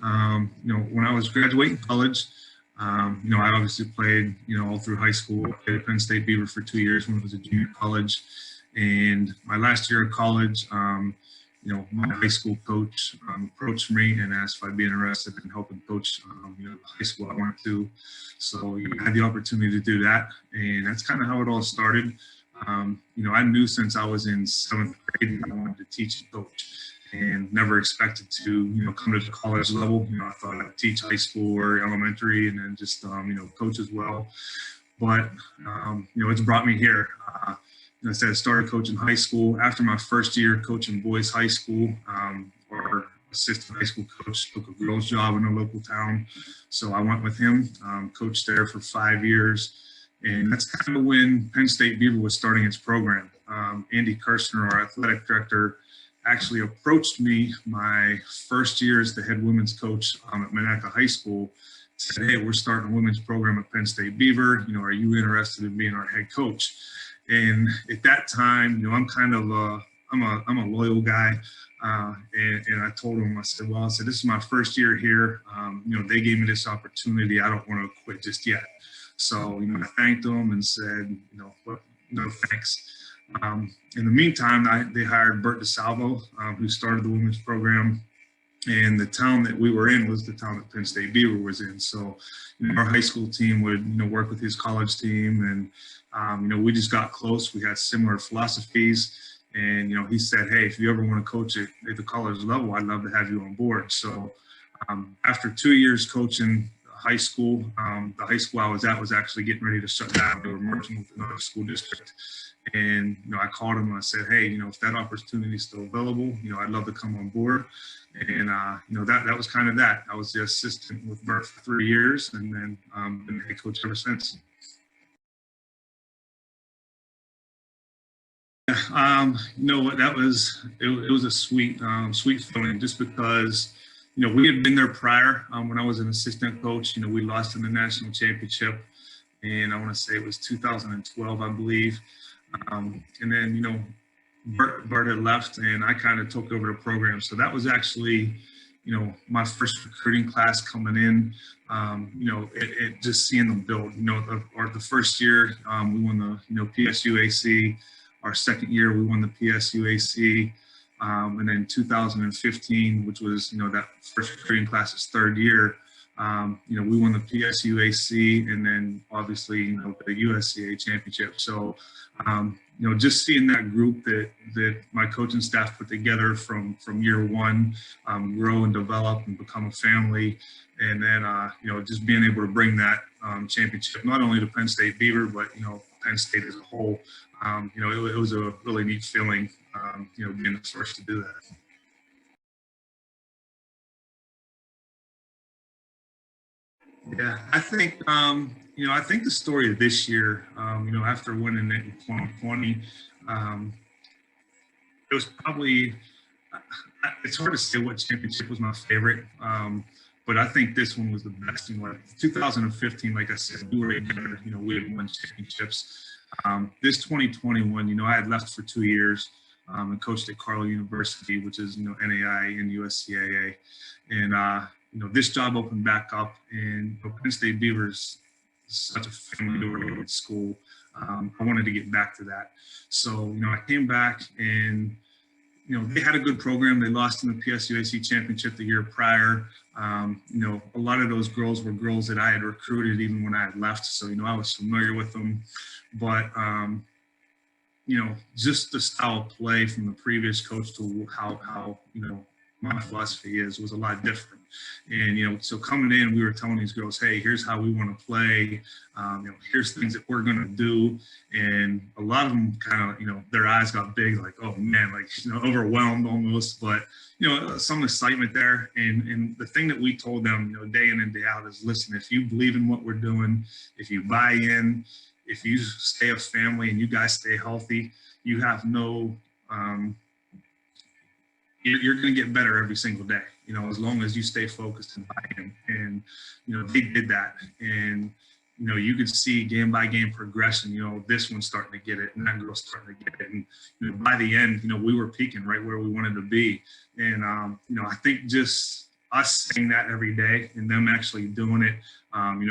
When I was graduating college, I obviously played, all through high school. I played at Penn State Beaver for 2 years when I was a junior college. And my last year of college, my high school coach approached me and asked if I'd be interested in helping coach, the high school I went to. So I had the opportunity to do that. And that's kind of how it all started. I knew since I was in seventh grade that I wanted to teach and coach, and never expected to, come to the college level. I thought I'd teach high school or elementary and then just, coach as well. But, it's brought me here. I said I started coaching high school. After my first year coaching boys high school, our assistant high school coach took a girls job in a local town. So I went with him, coached there for 5 years. And that's kind of when Penn State Beaver was starting its program. Andy Kirshner, our athletic director, actually approached me my first year as the head women's coach at Monaca High School. Said, "Hey, we're starting a women's program at Penn State Beaver. Are you interested in being our head coach?" And at that time, I'm kind of I'm a loyal guy, and I told him, I said, this is my first year here. They gave me this opportunity. I don't want to quit just yet. So I thanked them and said, no thanks. In the meantime, they hired Bert DeSalvo, who started the women's program. And the town that we were in was the town that Penn State Beaver was in. So our high school team would, work with his college team. And, we just got close. We had similar philosophies. And, he said, "Hey, if you ever want to coach at the college level, I'd love to have you on board." So after 2 years coaching high school, the high school I was at was actually getting ready to shut down. They were merging with another school district. And, I called him and I said, "Hey, if that opportunity is still available, I'd love to come on board." And, that was kind of that. I was the assistant with Bert for 3 years and then been head coach ever since. That was, it was a sweet feeling just because, we had been there prior when I was an assistant coach. We lost in the national championship, and I want to say it was 2012, I believe. And then, Bert had left and I kind of took over the program. So that was actually, my first recruiting class coming in. It just seeing them build, the first year we won the, PSUAC. Our second year we won the PSUAC. And then 2015, which was, that first recruiting class's third year, we won the PSUAC and then obviously, the USCA championship. So, just seeing that group that my coaching staff put together from year one, grow and develop and become a family. And then, just being able to bring that championship, not only to Penn State Beaver, but, Penn State as a whole. It was a really neat feeling, being the first to do that. Yeah, I think, I think the story of this year, after winning it in 2020, it was probably, it's hard to say what championship was my favorite, but I think this one was the best. 2015, like I said, we were together, we had won championships. This 2021, I had left for 2 years and coached at Carlow University, which is, NAI and USCAA. And, this job opened back up, and Penn State Beavers is such a family-oriented school. I wanted to get back to that. So, I came back and, they had a good program. They lost in the PSUAC championship the year prior. A lot of those girls were girls that I had recruited even when I had left. So, I was familiar with them. But, just the style of play from the previous coach to how my philosophy was a lot different. And, so coming in, we were telling these girls, "Hey, here's how we want to play. Here's things that we're going to do." And a lot of them kind of, their eyes got big, like, "Oh man," like, overwhelmed almost, but, some excitement there. And the thing that we told them, day in and day out is, listen, if you believe in what we're doing, if you buy in, if you stay a family and you guys stay healthy, you have no, you're going to get better every single day, as long as you stay focused and buy in. And, they did that. And, you could see game by game progression, this one's starting to get it and that girl's starting to get it. And, by the end, we were peaking right where we wanted to be. And, I think just us saying that every day and them actually doing it,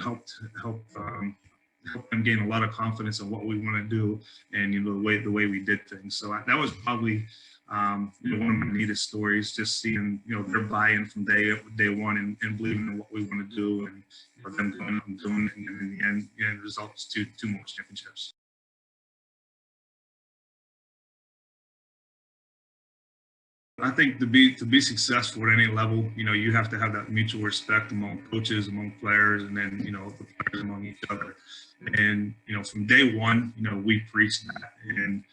helped help them gain a lot of confidence in what we want to do and the way we did things. So that was probably one of my neatest stories, just seeing their buy-in from day one and believing in what we want to do, and them going up and doing it, and in the end results two more championships. I think to be successful at any level, you have to have that mutual respect among coaches, among players, and then the players among each other. And from day one, we preach that. And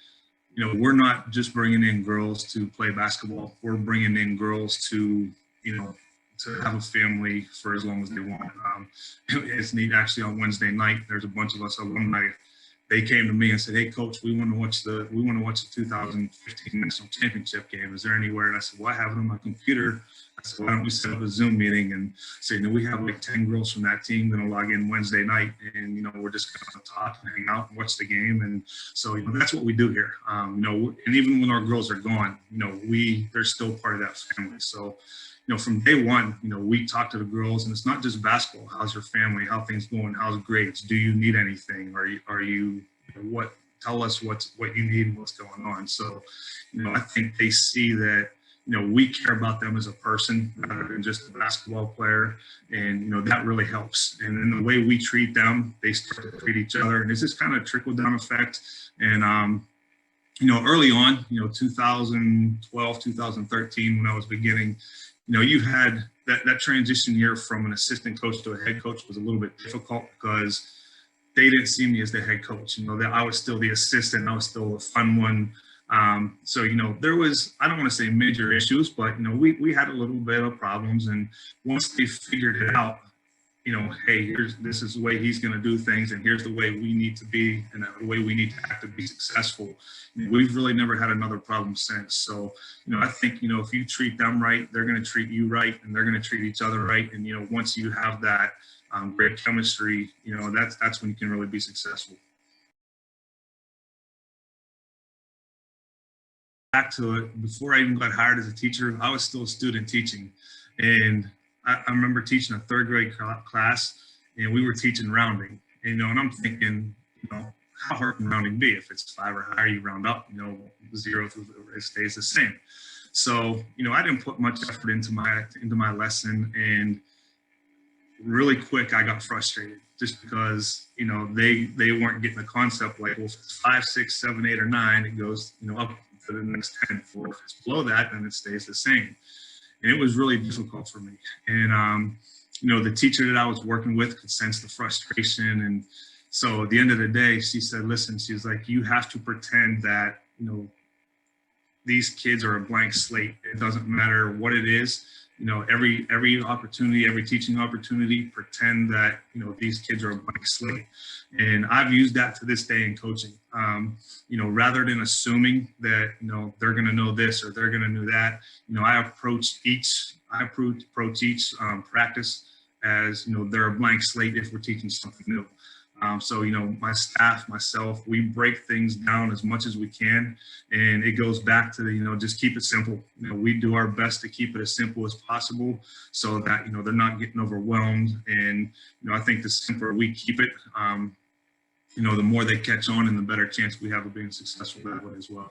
we're not just bringing in girls to play basketball. We're bringing in girls to to have a family for as long as they want. It's neat, actually. On Wednesday night, there's a bunch of us alumni. They came to me and said, "Hey, coach, we want to watch the 2015 national championship game. Is there anywhere?" And I said, "Well, I have it on my computer." I said, "Why don't we set up a Zoom meeting and say, we have like 10 girls from that team going to log in Wednesday night, and we're just going to talk and hang out and watch the game." And so that's what we do here. And even when our girls are gone, they're still part of that family. So from day one, we talk to the girls, and it's not just basketball. How's your family? How things going? How's grades? Do you need anything? Are you what? Tell us what you need and what's going on. So, I think they see that, we care about them as a person rather than just a basketball player. And, that really helps. And in the way we treat them, they start to treat each other. And it's this kind of trickle down effect. And, early on, 2012, 2013, when I was beginning, you had that transition year from an assistant coach to a head coach was a little bit difficult because they didn't see me as the head coach. That I was still the assistant. I was still a fun one. So, there was, I don't want to say major issues, but, we had a little bit of problems. And once they figured it out, hey, this is the way he's going to do things, and here's the way we need to be, and the way we need to act to be successful. We've really never had another problem since. So, I think, if you treat them right, they're going to treat you right, and they're going to treat each other right. And, once you have that great chemistry, that's when you can really be successful. Back to it, before I even got hired as a teacher, I was still a student teaching. And I remember teaching a third grade class, and we were teaching rounding, and I'm thinking, how hard can rounding be? If it's 5 or higher, you round up, 0 through it stays the same. So, I didn't put much effort into my lesson, and really quick, I got frustrated just because, they weren't getting the concept like, well, if it's 5, 6, 7, 8, or 9, it goes, up to the next 10. Or if it's below that, then it stays the same. And it was really difficult for me. And, the teacher that I was working with could sense the frustration. And so at the end of the day, she said, listen, she was like, you have to pretend that, these kids are a blank slate. It doesn't matter what it is. Every opportunity, every teaching opportunity, pretend that, these kids are a blank slate. And I've used that to this day in coaching. Rather than assuming that, they're going to know this or they're going to know that, I approach each practice as, they're a blank slate if we're teaching something new. So, my staff, myself, we break things down as much as we can. And it goes back to, just keep it simple. We do our best to keep it as simple as possible so that, they're not getting overwhelmed. And, I think the simpler we keep it, the more they catch on and the better chance we have of being successful that way as well.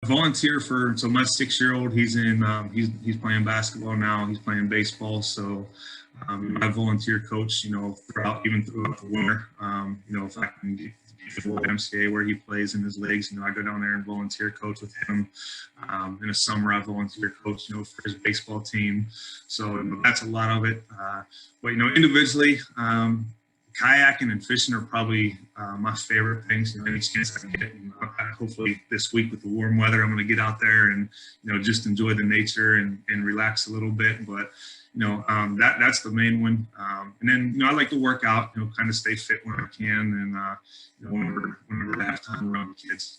Volunteer so my 6-year-old, he's he's playing basketball now. He's playing baseball. So I volunteer coach, throughout the winter. If I can get to the MCA where he plays in his leagues, I go down there and volunteer coach with him. In the summer, I volunteer coach, for his baseball team. So that's a lot of it. But individually, kayaking and fishing are probably my favorite things. Any chance I get, hopefully this week with the warm weather, I'm going to get out there and just enjoy the nature and relax a little bit. But that's the main one. And then I like to work out, kind of stay fit when I can, and whenever I have time around the kids.